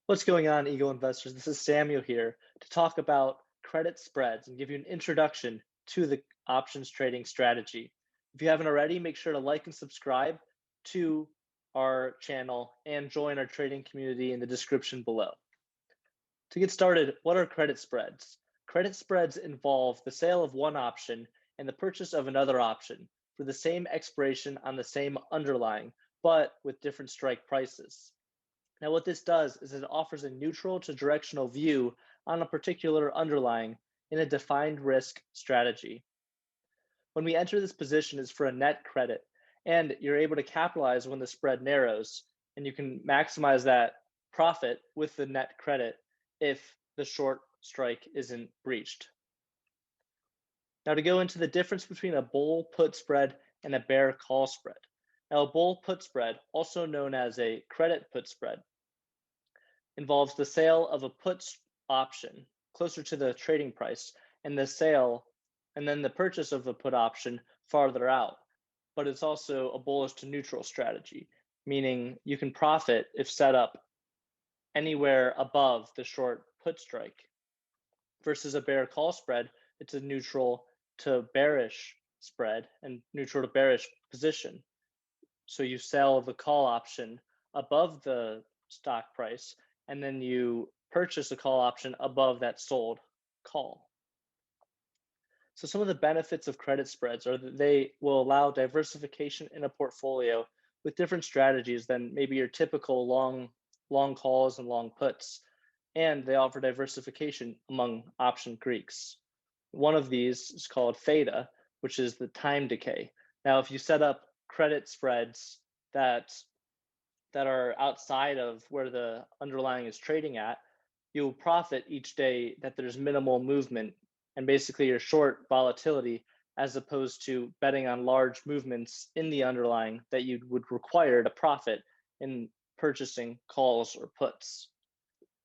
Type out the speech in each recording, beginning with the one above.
What's going on, Eagle investors? This is Samuel here to talk about credit spreads and give you an introduction to the options trading strategy. If you haven't already, make sure to like and subscribe to our channel and join our trading community in the description below. To get started, what are credit spreads? Credit spreads involve the sale of one option and the purchase of another option for the same expiration on the same underlying, but with different strike prices. Now, what this does is it offers a neutral to directional view on a particular underlying in a defined risk strategy. When we enter this position is for a net credit, and you're able to capitalize when the spread narrows, and you can maximize that profit with the net credit if the short strike isn't breached. Now, to go into the difference between a bull put spread and a bear call spread. Now, a bull put spread, also known as a credit put spread, involves the sale of a put option closer to the trading price and the sale and then the purchase of the put option farther out. But it's also a bullish to neutral strategy, meaning you can profit if set up anywhere above the short put strike. Versus a bear call spread, it's a neutral to bearish spread and neutral to bearish position. So you sell the call option above the stock price, and then you purchase a call option above that sold call. So some of the benefits of credit spreads are that they will allow diversification in a portfolio with different strategies than maybe your typical long calls and long puts. And they offer diversification among option Greeks. One of these is called theta, which is the time decay. Now, if you set up credit spreads that are outside of where the underlying is trading at, you'll profit each day that there's minimal movement and basically you're short volatility as opposed to betting on large movements in the underlying that you would require to profit in purchasing calls or puts.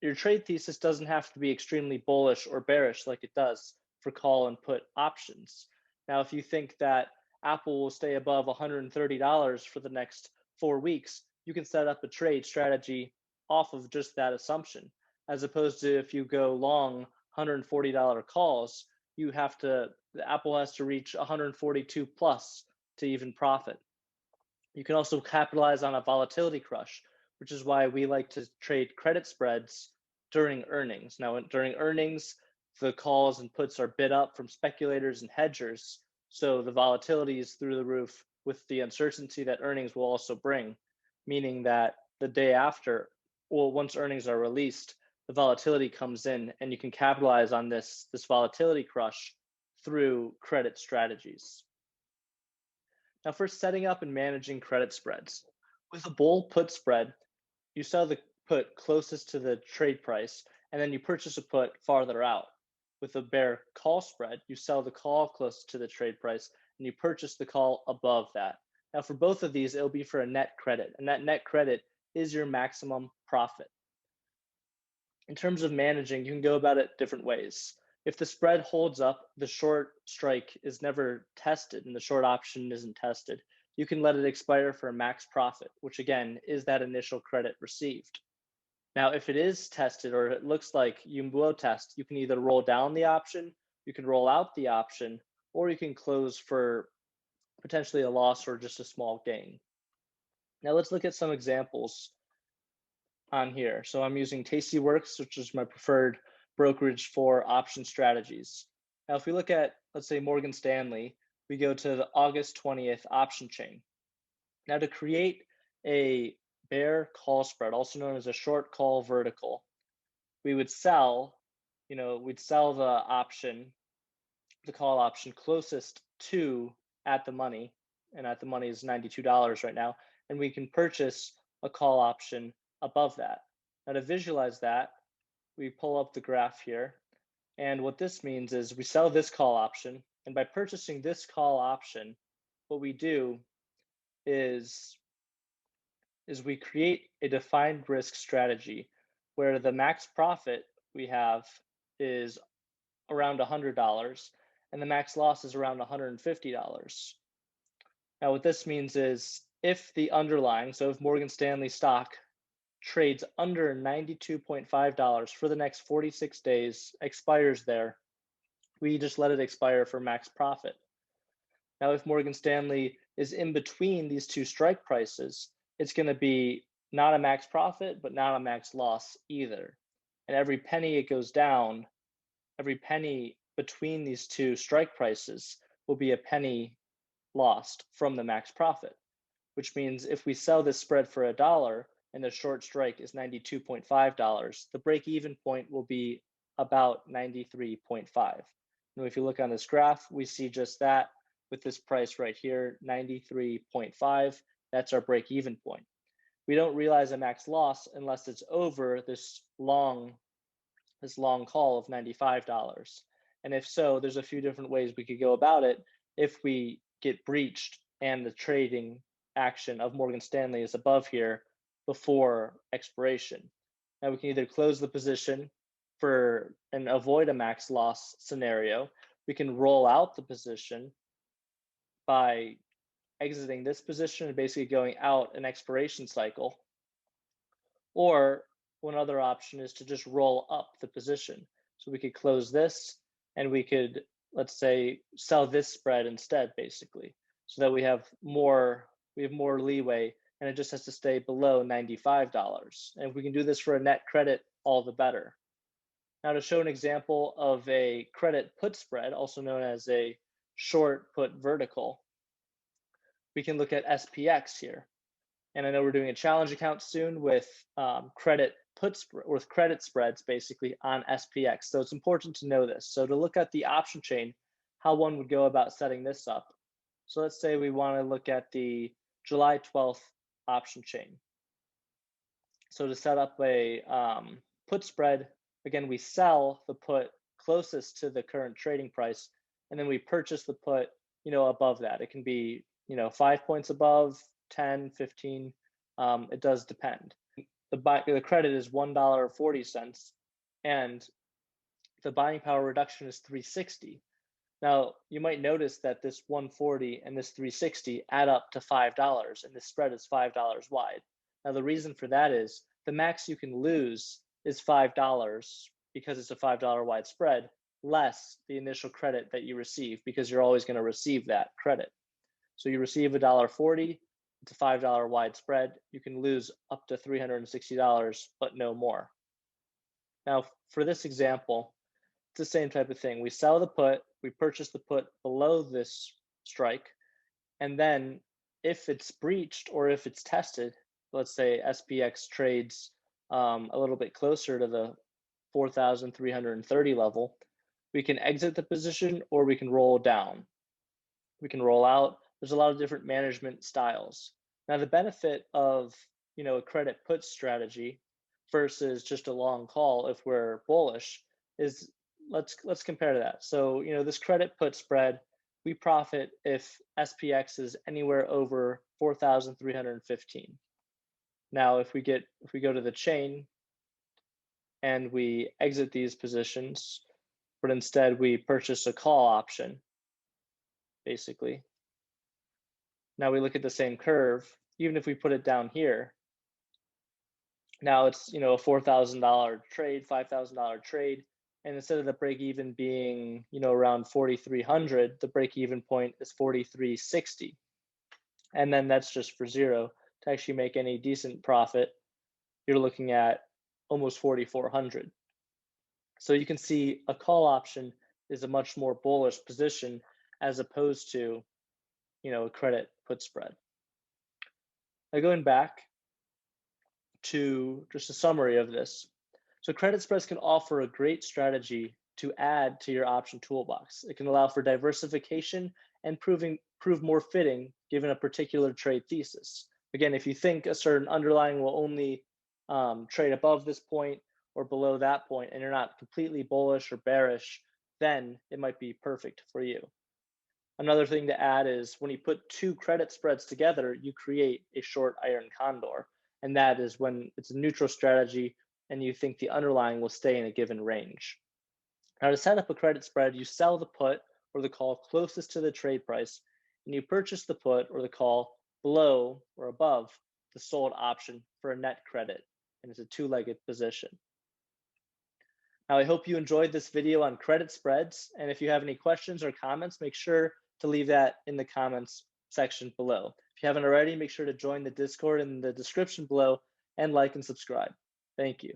Your trade thesis doesn't have to be extremely bullish or bearish like it does for call and put options. Now, if you think that Apple will stay above $130 for the next 4 weeks, you can set up a trade strategy off of just that assumption. As opposed to if you go long $140 calls, the Apple has to reach 142 plus to even profit. You can also capitalize on a volatility crush, which is why we like to trade credit spreads during earnings. Now, during earnings, the calls and puts are bid up from speculators and hedgers. So the volatility is through the roof with the uncertainty that earnings will also bring, meaning that the day after, well, once earnings are released, the volatility comes in and you can capitalize on this volatility crush through credit strategies. Now, for setting up and managing credit spreads. With a bull put spread, you sell the put closest to the trade price, and then you purchase a put farther out. With a bear call spread, you sell the call close to the trade price, and you purchase the call above that. Now, for both of these, it'll be for a net credit, and that net credit is your maximum profit. In terms of managing, you can go about it different ways. If the spread holds up, the short strike is never tested and the short option isn't tested, you can let it expire for a max profit, which again is that initial credit received. Now, if it is tested or it looks like you will test, you can either roll down the option, you can roll out the option, or you can close for potentially a loss or just a small gain. Now, let's look at some examples on here. So I'm using Tastyworks, which is my preferred brokerage for option strategies. Now, if we look at, let's say, Morgan Stanley, we go to the August 20th option chain. Now, to create a bear call spread, also known as a short call vertical, we would sell, we'd sell the option, the call option closest to at the money, and at the money is $92 right now, and we can purchase a call option above that. Now, to visualize that, we pull up the graph here. And what this means is we sell this call option. And by purchasing this call option, what we do is we create a defined risk strategy where the max profit we have is around $100 and the max loss is around $150. Now, what this means is if the underlying, so if Morgan Stanley stock trades under $92.5 for the next 46 days, expires there, we just let it expire for max profit. Now, if Morgan Stanley is in between these two strike prices, it's going to be not a max profit, but not a max loss either. And every penny it goes down, every penny between these two strike prices will be a penny lost from the max profit, which means if we sell this spread for $1 and the short strike is $92.5, the break even point will be about 93.5. And if you look on this graph, we see just that with this price right here, 93.5. That's our break even point. We don't realize a max loss unless it's over this long call of $95. And if so, there's a few different ways we could go about it if we get breached and the trading action of Morgan Stanley is above here before expiration. Now we can either close the position and avoid a max loss scenario. We can roll out the position by exiting this position and basically going out an expiration cycle. Or one other option is to just roll up the position. So we could close this and we could, let's say, sell this spread instead, basically, so that we have more leeway and it just has to stay below $95. And if we can do this for a net credit, all the better. Now, to show an example of a credit put spread, also known as a short put vertical, we can look at SPX here. And I know we're doing a challenge account soon with credit spreads basically on SPX. So it's important to know this. So to look at the option chain, how one would go about setting this up. So let's say we want to look at the July 12th option chain. So to set up a put spread, again, we sell the put closest to the current trading price, and then we purchase the put, above that. It can be, 5 points above, 10, 15. It does depend. The credit is $1.40, and the buying power reduction is 360. Now, you might notice that this 140 and this 360 add up to $5, and the spread is $5 wide. Now, the reason for that is the max you can lose is $5 because it's a $5 wide spread, less the initial credit that you receive, because you're always going to receive that credit. So you receive $1.40, it's a $5 wide spread. You can lose up to $360, but no more. Now, for this example, it's the same type of thing. We sell the put, we purchase the put below this strike, and then if it's breached or if it's tested, let's say SPX trades a little bit closer to the 4,330 level, we can exit the position or we can roll down. We can roll out. There's a lot of different management styles. Now, the benefit of a credit put strategy versus just a long call if we're bullish is let's compare to that. So this credit put spread, we profit if SPX is anywhere over 4,315. Now, if we go to the chain and we exit these positions, but instead we purchase a call option, basically. Now we look at the same curve, even if we put it down here. Now it's a $4,000 trade, $5,000 trade, and instead of the break even being around 4,300, the break even point is 4,360, and then that's just for zero. To actually make any decent profit, you're looking at almost 4,400. So you can see a call option is a much more bullish position as opposed to a credit put spread. Now going back to just a summary of this. So credit spreads can offer a great strategy to add to your option toolbox. It can allow for diversification and prove more fitting given a particular trade thesis. Again, if you think a certain underlying will only trade above this point or below that point, and you're not completely bullish or bearish, then it might be perfect for you. Another thing to add is when you put two credit spreads together, you create a short iron condor. And that is when it's a neutral strategy and you think the underlying will stay in a given range. Now, to set up a credit spread, you sell the put or the call closest to the trade price, and you purchase the put or the call below or above the sold option for a net credit. and it's a two-legged position. Now, I hope you enjoyed this video on credit spreads, and if you have any questions or comments, make sure to leave that in the comments section below. If you haven't already, make sure to join the Discord in the description below and like and subscribe. Thank you.